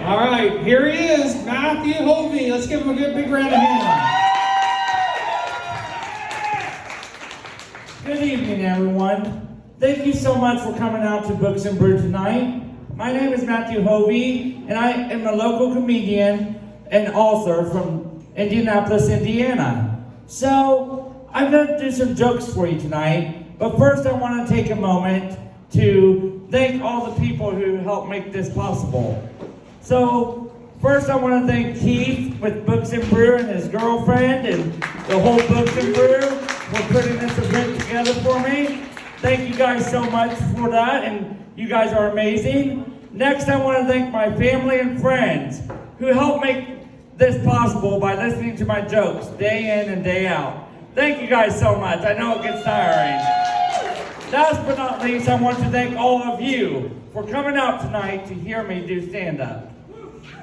All right, here he is, Matthew Hovey. Let's give him a good big round of applause. Good evening, everyone. Thank you so much for coming out to Books and Brew tonight. My name is Matthew Hovey, and I am a local comedian and author from Indianapolis, Indiana. So, I'm going to do some jokes for you tonight, but first I want to take a moment to thank all the people who helped make this possible. So, first I want to thank Keith with Books and Brew and his girlfriend and the whole Books and Brew for putting this event together for me. Thank you guys so much for that, and you guys are amazing. Next, I want to thank my family and friends who helped make this possible by listening to my jokes day in and day out. Thank you guys so much. I know it gets tiring. Last but not least, I want to thank all of you for coming out tonight to hear me do stand-up.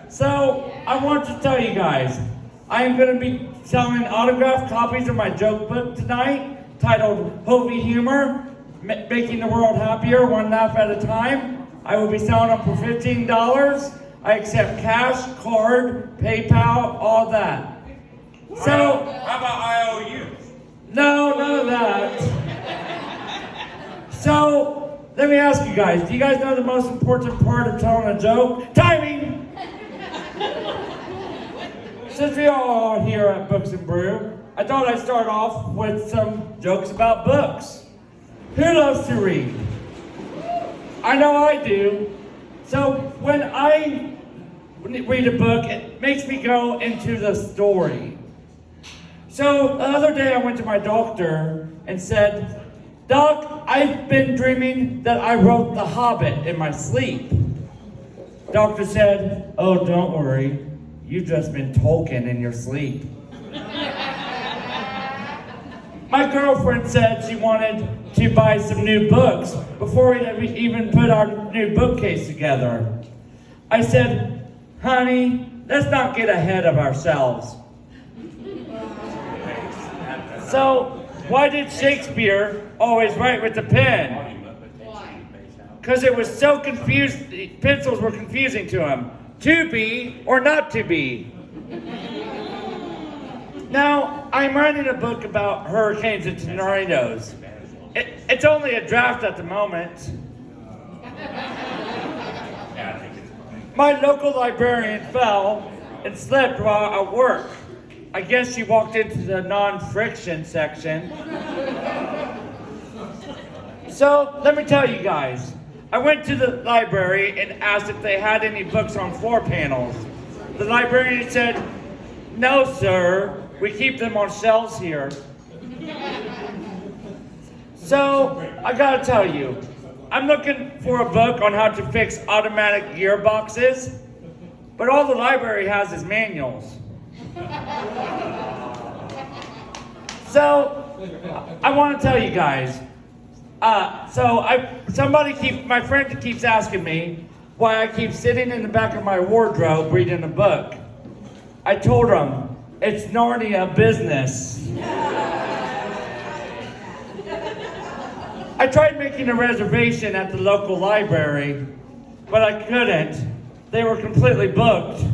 So, I want to tell you guys, I am going to be selling autographed copies of my joke book tonight, titled Hovey Humor, Making the World Happier, One Laugh at a Time. I will be selling them for $15. I accept cash, card, PayPal, all that. So, how about IOUs? No, none of that. So, let me ask you guys, do you guys know the most important part of telling a joke? Timing! Since we all are here at Books and Brew, I thought I'd start off with some jokes about books. Who loves to read? I know I do. So when I read a book, it makes me go into the story. So the other day I went to my doctor and said, "Doc, I've been dreaming that I wrote The Hobbit in my sleep." Doctor said, "Oh, don't worry. You've just been Tolkien in your sleep." My girlfriend said she wanted to buy some new books before we even put our new bookcase together. I said, "Honey, let's not get ahead of ourselves." So, why did Shakespeare always write with a pen? Because it was so confused, pencils were confusing to him. To be or not to be. Now, I'm writing a book about hurricanes and tornadoes. It's only a draft at the moment. My local librarian fell and slipped while at work. I guess she walked into the non-friction section. So, let me tell you guys. I went to the library and asked if they had any books on floor panels. The librarian said, "No, sir. We keep them on shelves here." So, I gotta tell you, I'm looking for a book on how to fix automatic gearboxes, but all the library has is manuals. So, I want to tell you guys, my friend keeps asking me why I keep sitting in the back of my wardrobe reading a book. I told him, it's Narnia business. I tried making a reservation at the local library, but I couldn't. They were completely booked.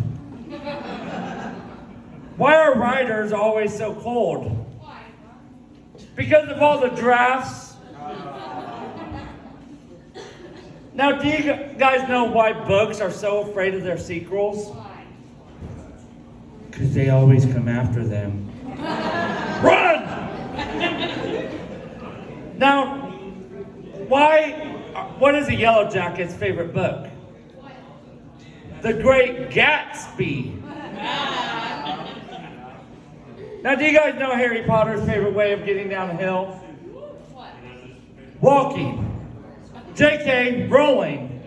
Why are writers always so cold? Because of all the drafts. Now, do you guys know why books are so afraid of their sequels? Because they always come after them. Run! Now, what is a Yellow Jacket's favorite book? The Great Gatsby. Now, do you guys know Harry Potter's favorite way of getting down a hill? Walking. JK, rolling.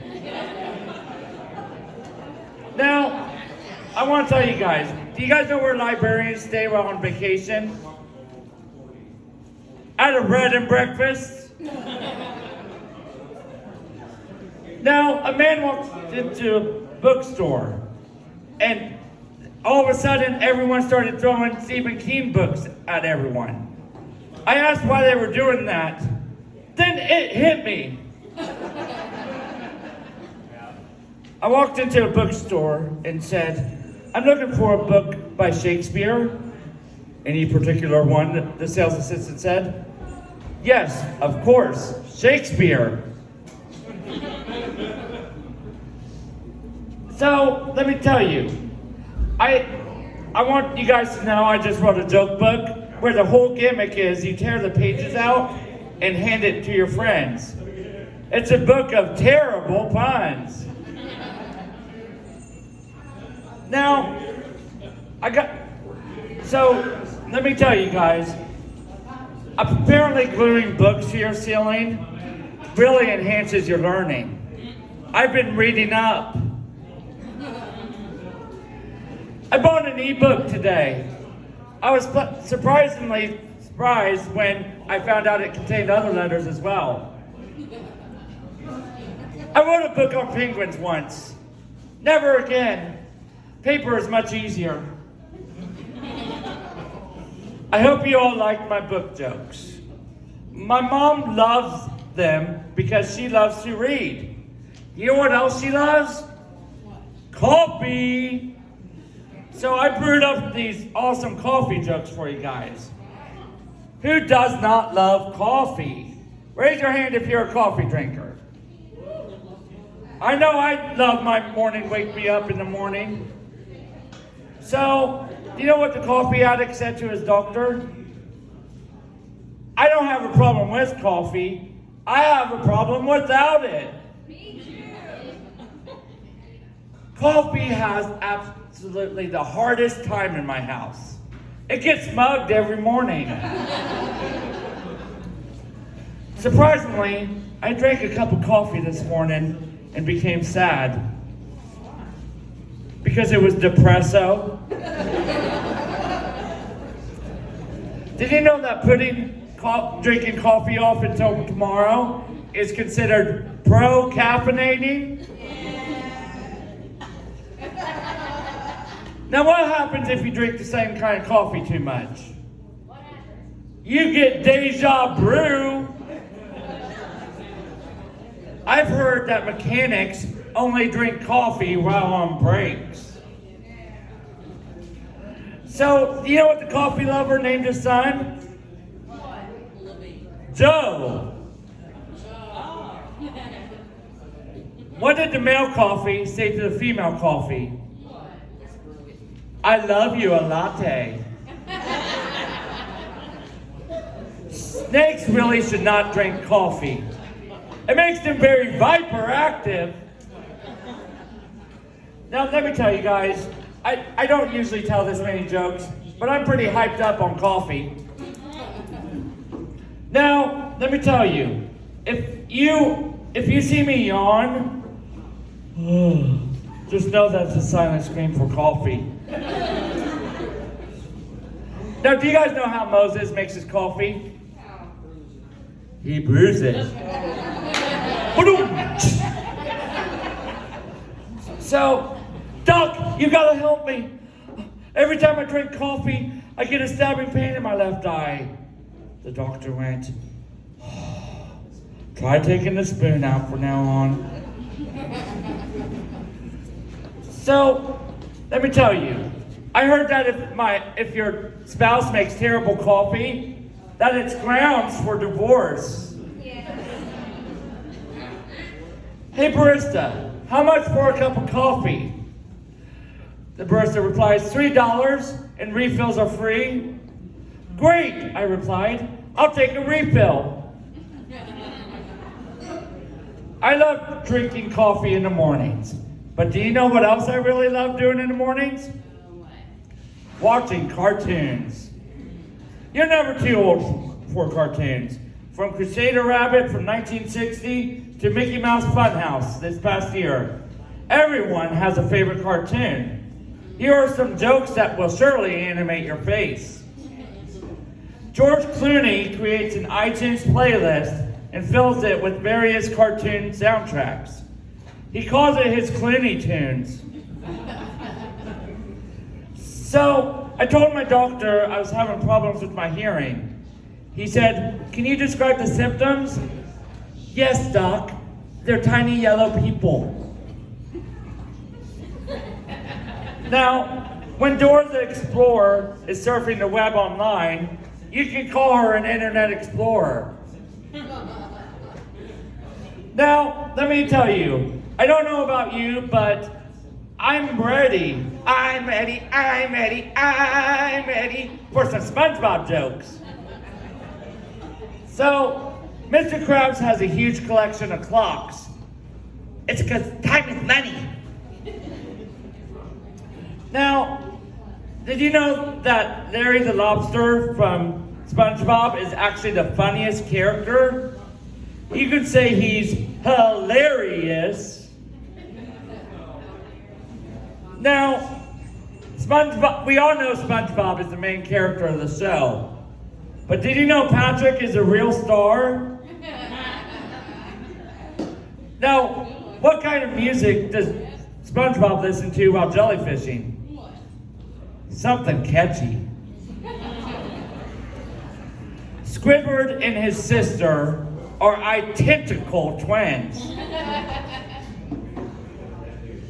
Now, I want to tell you guys, do you guys know where librarians stay while on vacation? At a bread and breakfast. Now, a man walked into a bookstore, and all of a sudden, everyone started throwing Stephen King books at everyone. I asked why they were doing that. Then it hit me. I walked into a bookstore and said, I'm looking for a book by Shakespeare. Any particular one, the sales assistant said. Yes, of course, Shakespeare. So, let me tell you, I want you guys to know I just wrote a joke book where the whole gimmick is you tear the pages out and hand it to your friends. It's a book of terrible puns. Now, let me tell you guys, apparently gluing books to your ceiling really enhances your learning. I've been reading up. I bought an ebook today. I was surprisingly surprised when I found out it contained other letters as well. I wrote a book on penguins once. Never again. Paper is much easier. I hope you all liked my book jokes. My mom loves them because she loves to read. You know what else she loves? Coffee. So I brewed up these awesome coffee jokes for you guys. Who does not love coffee? Raise your hand if you're a coffee drinker. I know I love my morning, wake me up in the morning. So, do you know what the coffee addict said to his doctor? I don't have a problem with coffee. I have a problem without it. Me too. Coffee has absolutely the hardest time in my house. It gets mugged every morning. Surprisingly, I drank a cup of coffee this morning and became sad. Because it was depresso. Did you know that putting drinking coffee off until tomorrow is considered pro-caffeinating? Now what happens if you drink the same kind of coffee too much? You get deja brew. I've heard that mechanics only drink coffee while on breaks. So, do you know what the coffee lover named his son? Joe. What did the male coffee say to the female coffee? I love you a latte. Snakes really should not drink coffee. It makes them very hyperactive. Now, let me tell you guys, I don't usually tell this many jokes, but I'm pretty hyped up on coffee. Now, let me tell you, if you see me yawn, just know that's a silent scream for coffee. Now, do you guys know how Moses makes his coffee? He brews it. So, Doc, you gotta help me. Every time I drink coffee, I get a stabbing pain in my left eye. The doctor went, try taking the spoon out from now on. So, let me tell you, I heard that if your spouse makes terrible coffee, that it's grounds for divorce. Hey barista, how much for a cup of coffee? The barista replies, $3 and refills are free. Great, I replied. I'll take a refill. I love drinking coffee in the mornings. But do you know what else I really love doing in the mornings? Watching cartoons. You're never too old for cartoons. From Crusader Rabbit from 1960 to Mickey Mouse Funhouse this past year. Everyone has a favorite cartoon. Here are some jokes that will surely animate your face. George Clooney creates an iTunes playlist and fills it with various cartoon soundtracks. He calls it his Clooney tunes. So, I told my doctor I was having problems with my hearing. He said, can you describe the symptoms? Yes, doc. They're tiny yellow people. Now, when Dora the Explorer is surfing the web online, you can call her an Internet Explorer. Now, let me tell you, I don't know about you, but I'm ready. I'm ready for some SpongeBob jokes. So, Mr. Krabs has a huge collection of clocks. It's because time is money. Now, did you know that Larry the Lobster from SpongeBob is actually the funniest character? You could say he's hilarious. Now, SpongeBob, we all know SpongeBob is the main character of the show. But did you know Patrick is a real star? Now, what kind of music does SpongeBob listen to while jellyfishing? Something catchy. Squidward and his sister are identical twins.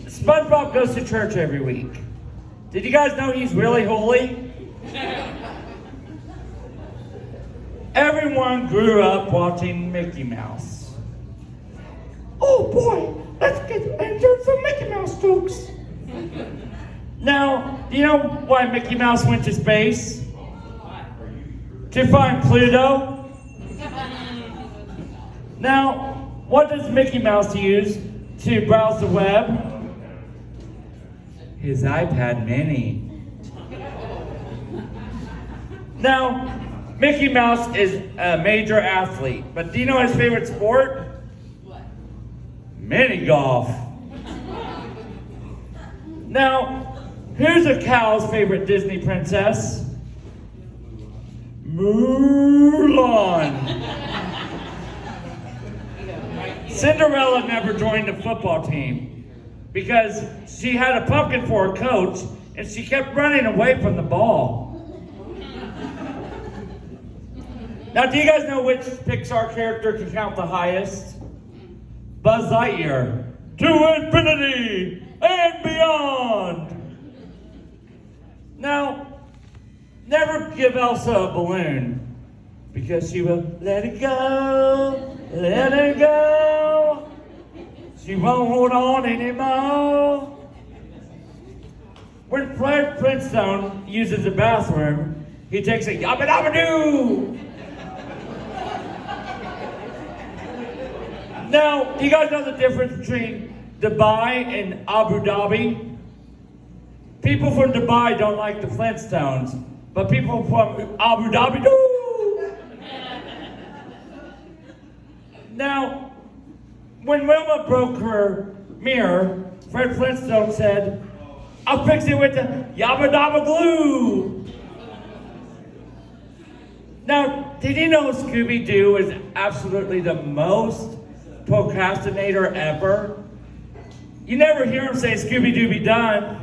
SpongeBob goes to church every week. Did you guys know he's really holy? Everyone grew up watching Mickey Mouse. Oh boy, let's get into some Mickey Mouse jokes. Now, do you know why Mickey Mouse went to space? To find Pluto. Now, what does Mickey Mouse use to browse the web? His iPad mini. Now, Mickey Mouse is a major athlete, but do you know his favorite sport? What? Mini golf. Now, who's a cow's favorite Disney princess? Mulan. Cinderella never joined the football team because she had a pumpkin for a coach and she kept running away from the ball. Now, do you guys know which Pixar character can count the highest? Buzz Lightyear. To infinity and beyond. Now, never give Elsa a balloon because she will let it go, let it go. She won't hold on anymore. When Fred Flintstone uses the bathroom, he takes a yabba dabba doo. Now, do you guys know the difference between Dubai and Abu Dhabi? People from Dubai don't like the Flintstones, but people from Abu Dhabi do. Now, when Wilma broke her mirror, Fred Flintstone said, "I'll fix it with the yabba dabba glue." Now, did you know Scooby-Doo is absolutely the most procrastinator ever? You never hear him say, "Scooby-Doo be done."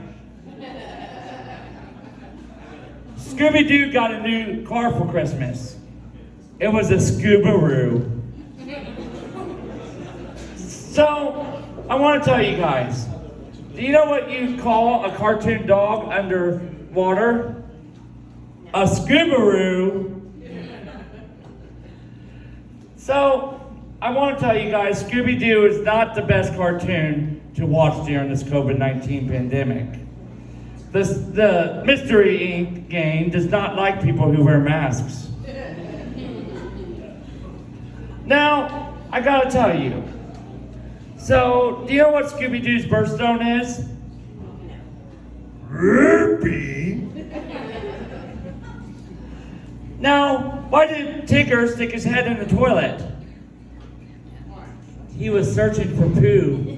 Scooby-Doo got a new car for Christmas. It was a Scoobaroo. So, I want to tell you guys, do you know what you call a cartoon dog underwater? A Scoobaroo. So, I want to tell you guys, Scooby-Doo is not the best cartoon to watch during this COVID-19 pandemic. The Mystery Inc. gang does not like people who wear masks. Now, I gotta tell you. So, do you know what Scooby-Doo's birthstone is? Ruby. Now, why did Tigger stick his head in the toilet? He was searching for poo.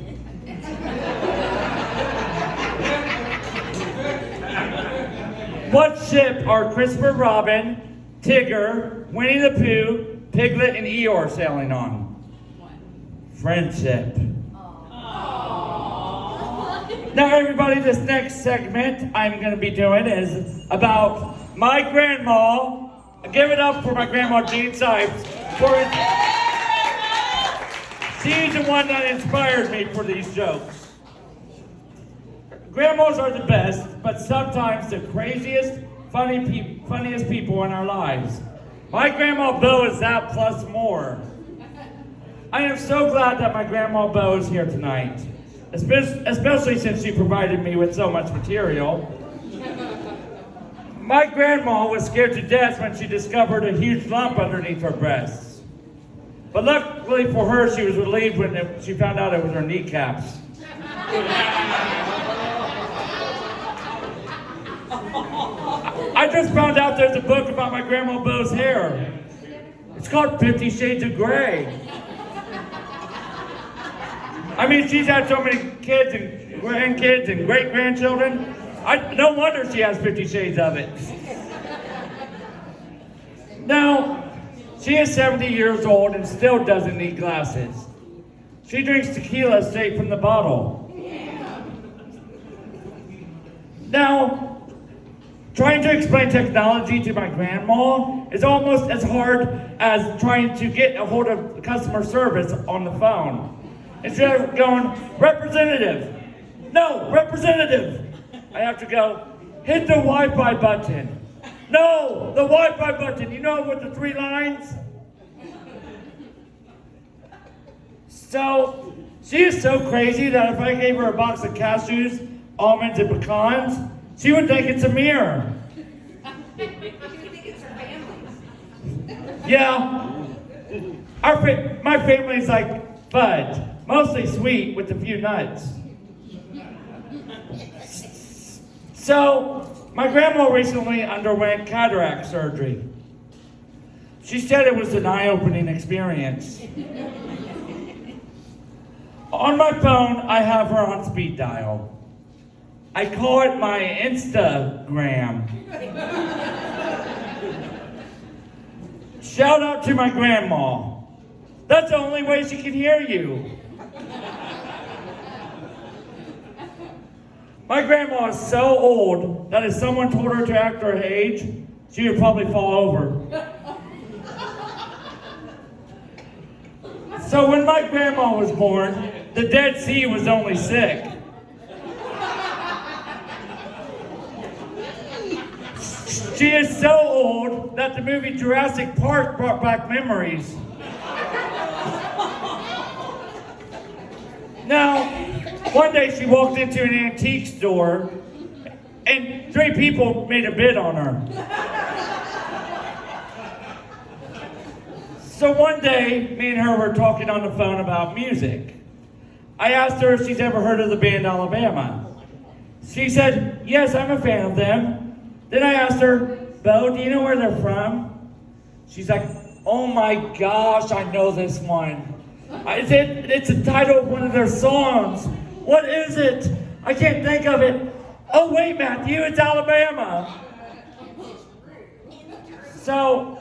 What ship are Christopher Robin, Tigger, Winnie the Pooh, Piglet, and Eeyore sailing on? Friendship. Now everybody, this next segment I'm going to be doing is about my grandma. Give it up for my grandma Jean Sipes. She's the one that inspired me for these jokes. Grandmas are the best, but sometimes the craziest, funniest people in our lives. My Grandma Bo is that plus more. I am so glad that my Grandma Bo is here tonight, especially since she provided me with so much material. My grandma was scared to death when she discovered a huge lump underneath her breasts. But luckily for her, she was relieved when she found out it was her kneecaps. I just found out there's a book about my Grandma Bo's hair. It's called 50 Shades of Grey. I mean, she's had so many kids and grandkids and great-grandchildren. No wonder she has 50 shades of it. Now, she is 70 years old and still doesn't need glasses. She drinks tequila straight from the bottle. Now, trying to explain technology to my grandma is almost as hard as trying to get a hold of customer service on the phone. Instead of going, representative, no, representative, I have to go, hit the Wi-Fi button. No, the Wi-Fi button, you know, with the 3 lines? So, she is so crazy that if I gave her a box of cashews, almonds, and pecans, she would think it's a mirror. You think it's her family? Yeah. My family's like fudge, mostly sweet with a few nuts. So, my grandma recently underwent cataract surgery. She said it was an eye-opening experience. On my phone, I have her on speed dial. I call it my Instagram. Shout out to my grandma. That's the only way she can hear you. My grandma is so old that if someone told her to act her age, she would probably fall over. So when my grandma was born, the Dead Sea was only sick. She is so old that the movie Jurassic Park brought back memories. Now, one day she walked into an antique store and 3 people made a bid on her. So one day, me and her were talking on the phone about music. I asked her if she's ever heard of the band Alabama. She said, yes, I'm a fan of them. Then I asked her, Bo, do you know where they're from? She's like, oh my gosh, I know this one. It's the title of one of their songs. What is it? I can't think of it. Oh wait, Matthew, it's Alabama. So,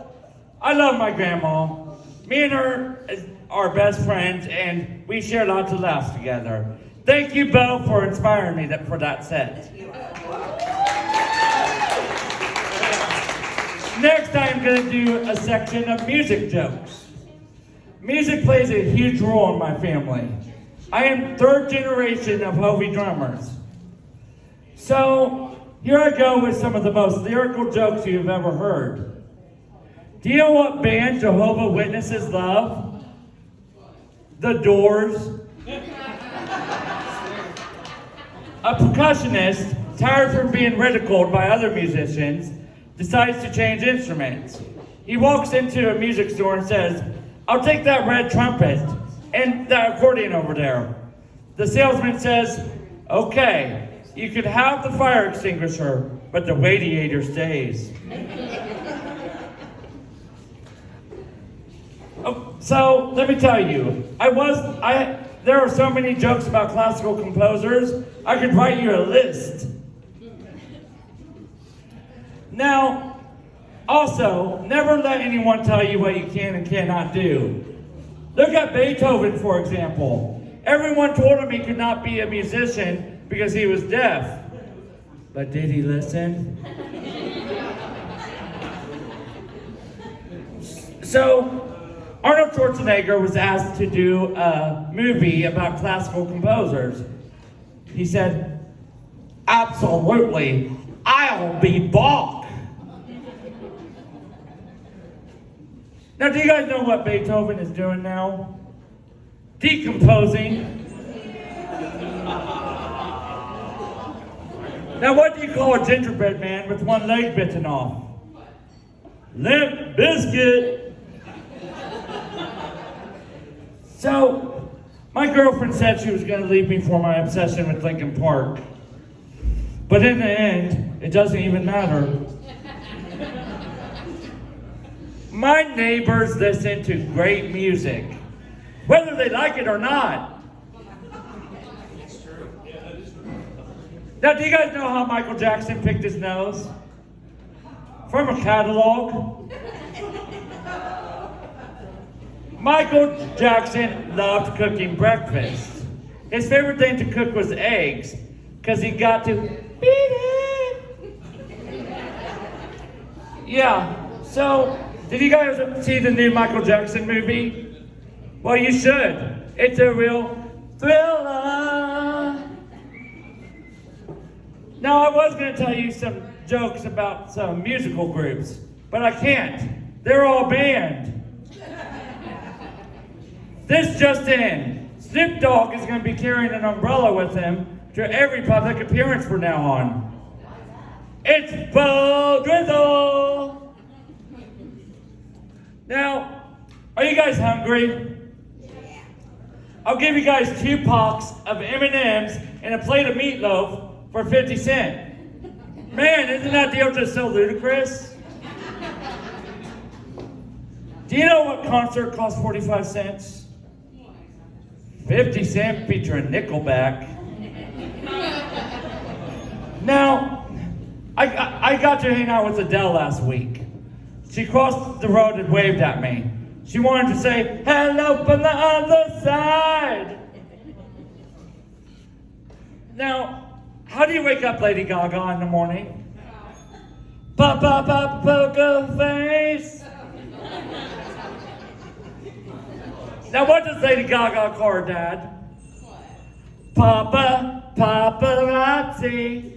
I love my grandma. Me and her are best friends, and we share lots of laughs together. Thank you, Bo, for inspiring me for that set. Next, I'm going to do a section of music jokes. Music plays a huge role in my family. I am 3rd generation of Hovey drummers. So, here I go with some of the most lyrical jokes you've ever heard. Do you know what band Jehovah's Witnesses love? The Doors. A percussionist, tired from being ridiculed by other musicians, decides to change instruments. He walks into a music store and says, I'll take that red trumpet and that accordion over there. The salesman says, okay, you can have the fire extinguisher, but the radiator stays. So, let me tell you, there are so many jokes about classical composers, I could write you a list. Now, also, never let anyone tell you what you can and cannot do. Look at Beethoven, for example. Everyone told him he could not be a musician because he was deaf. But did he listen? So, Arnold Schwarzenegger was asked to do a movie about classical composers. He said, Absolutely, I'll be back. Now, do you guys know what Beethoven is doing now? Decomposing. Now, what do you call a gingerbread man with one leg bitten off? Limp biscuit. So, my girlfriend said she was going to leave me for my obsession with Lincoln Park. But in the end, it doesn't even matter. My neighbors listen to great music, whether they like it or not. Now, do you guys know how Michael Jackson picked his nose? From a catalog. Michael Jackson loved cooking breakfast. His favorite thing to cook was eggs, because he got to beat it. Yeah, so, did you guys see the new Michael Jackson movie? Well, you should. It's a real thriller. Now, I was going to tell you some jokes about some musical groups, but I can't. They're all banned. This just in. Snoop Dogg is going to be carrying an umbrella with him to every public appearance from now on. It's Bo Drizzle! Now, are you guys hungry? I'll give you guys 2 packs of M&Ms and a plate of meatloaf for 50 cents. Man, isn't that deal just so ludicrous? Do you know what concert costs 45 cents? 50 cents featuring Nickelback. Now, I got to hang out with Adele last week. She crossed the road and waved at me. She wanted to say, hello from the other side. Now, how do you wake up Lady Gaga in the morning? Papa, poker face. Now, what does Lady Gaga call her dad? Papa, paparazzi.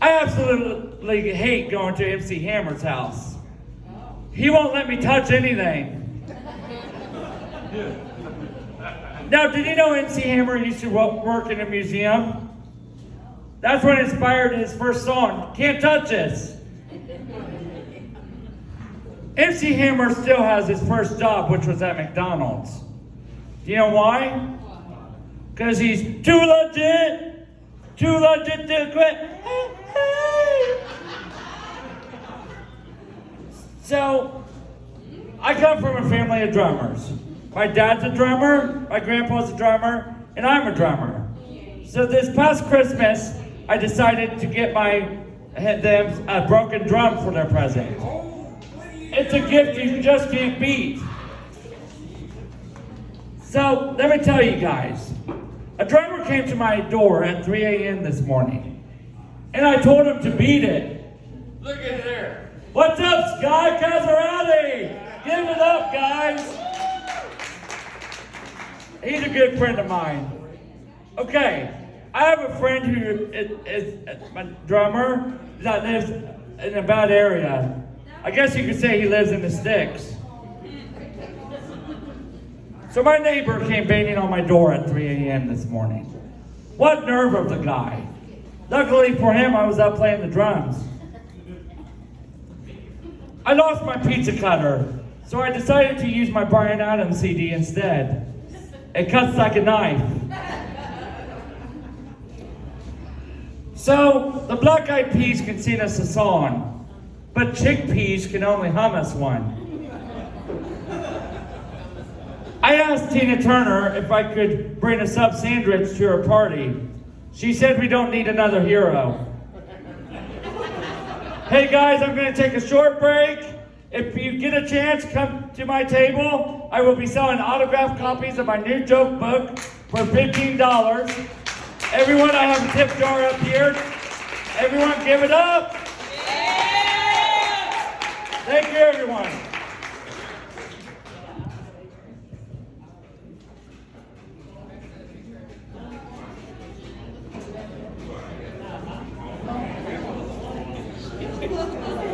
I absolutely hate going to MC Hammer's house. He won't let me touch anything. Now, did you know MC Hammer used to work in a museum? That's what inspired his first song, Can't Touch This. MC Hammer still has his first job, which was at McDonald's. Do you know why? Because he's too legit to quit. So, I come from a family of drummers. My dad's a drummer, my grandpa's a drummer, and I'm a drummer. So this past Christmas, I decided to get them a broken drum for their present. It's a gift you just can't beat. So, let me tell you guys. A drummer came to my door at 3 a.m. this morning, and I told him to beat it. Look at there. What's up, Sky Casarati? Give it up, guys. He's a good friend of mine. Okay, I have a friend who is a drummer that lives in a bad area. I guess you could say he lives in the sticks. So my neighbor came banging on my door at 3 a.m. this morning. What nerve of the guy. Luckily for him, I was out playing the drums. I lost my pizza cutter, so I decided to use my Bryan Adams CD instead. It cuts like a knife. So, the Black Eyed Peas can sing us a song, but chickpeas can only hum us one. I asked Tina Turner if I could bring a sub sandwich to her party. She said we don't need another hero. Hey guys, I'm going to take a short break. If you get a chance, come to my table. I will be selling autographed copies of my new joke book for $15. Everyone, I have a tip jar up here. Everyone, give it up. Yeah! Thank you, everyone. Thank you.